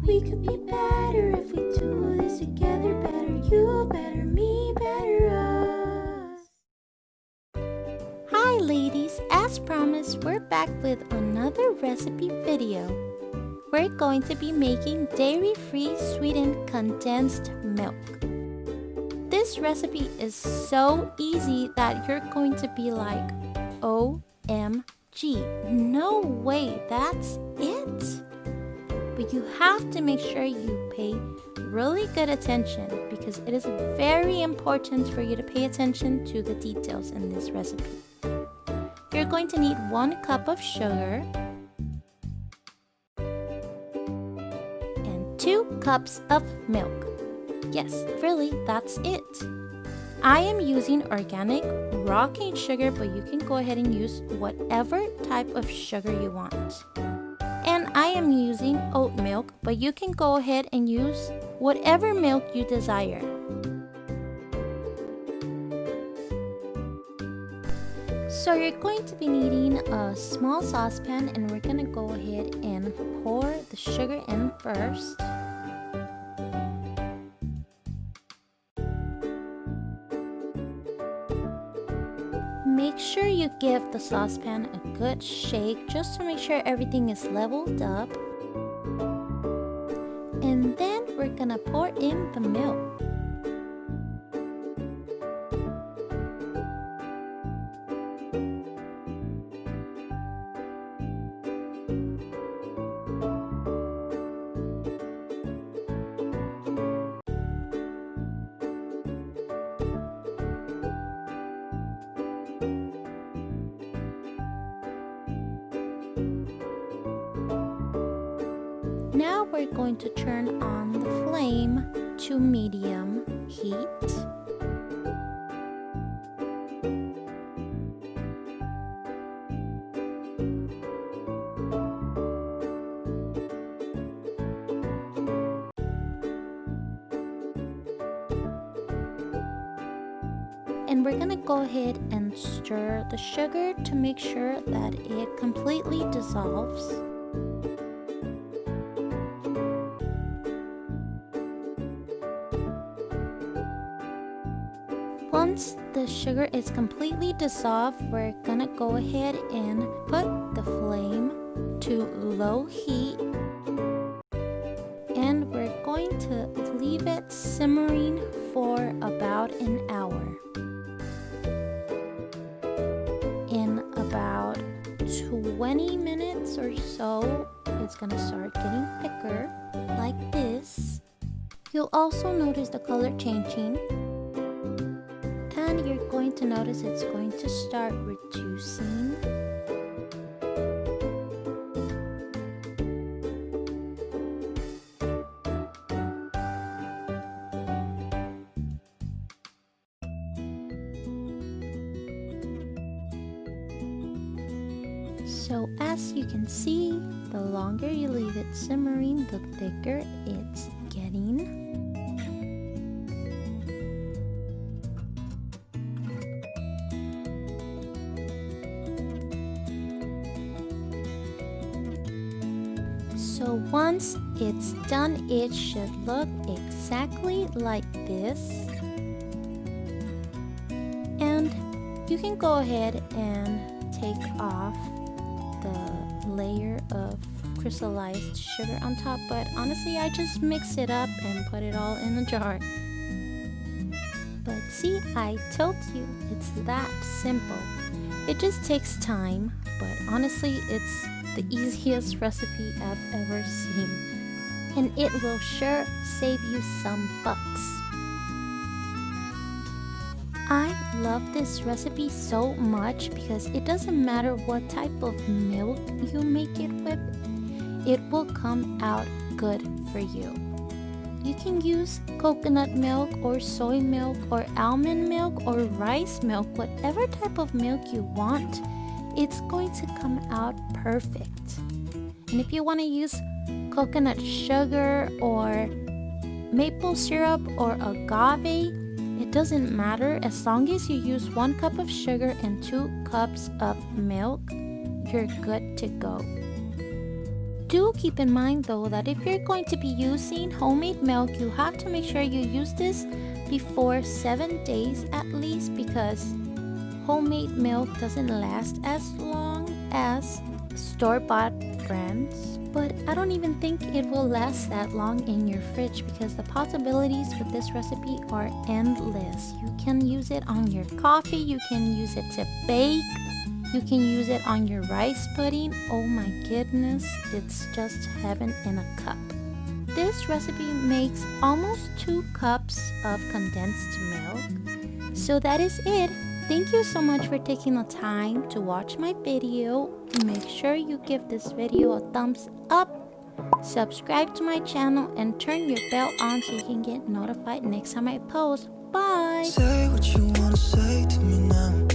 We could be better if we do this together. Better you, better me, better us. Hi ladies, as promised, we're back with another recipe video. We're going to be making dairy-free sweetened condensed milk. This recipe is so easy that you're going to be like, OMG, no way, that's it? But you have to make sure you pay really good attention because it is very important for you to pay attention to the details in this recipe. You're going to need 1 cup of sugar and 2 cups of milk. Yes, really, that's it. I am using organic raw cane sugar, but you can go ahead and use whatever type of sugar you want. And I am using oat milk, but you can go ahead and use whatever milk you desire. So you're going to be needing a small saucepan, and we're going to go ahead and pour the sugar in first. Make sure you give the saucepan a good shake just to make sure everything is leveled up. And then we're gonna pour in the milk. Now we're going to turn on the flame to medium heat. And we're gonna go ahead and stir the sugar to make sure that it completely dissolves. Once the sugar is completely dissolved, we're gonna go ahead and put the flame to low heat, and we're going to leave it simmering for about an hour. In about 20 minutes or so, it's gonna start getting thicker like this. You'll also notice the color changing. And you're going to notice it's going to start reducing. So as you can see, the longer you leave it simmering, the thicker it's getting. So once it's done, it should look exactly like this. And you can go ahead and take off the layer of crystallized sugar on top, but honestly I just mix it up and put it all in a jar. But see, I told you, it's that simple. It just takes time, but honestly it's the easiest recipe I've ever seen, and it will sure save you some bucks. I love this recipe so much because it doesn't matter what type of milk you make it with, it will come out good for you. You can use coconut milk or soy milk or almond milk or rice milk, whatever type of milk you want. It's going to come out perfect. And if you want to use coconut sugar or maple syrup or agave, it doesn't matter. As long as you use 1 cup of sugar and 2 cups of milk, you're good to go. Do keep in mind though that if you're going to be using homemade milk, you have to make sure you use this before 7 days at least, because homemade milk doesn't last as long as store-bought brands. But I don't even think it will last that long in your fridge, because the possibilities with this recipe are endless. You can use it on your coffee, you can use it to bake, you can use it on your rice pudding. Oh my goodness, it's just heaven in a cup. This recipe makes almost 2 cups of condensed milk. So that is it. Thank you so much for taking the time to watch my video. Make sure you give this video a thumbs up, subscribe to my channel, and turn your bell on so you can get notified next time I post. Bye! Say what you wanna say to me now.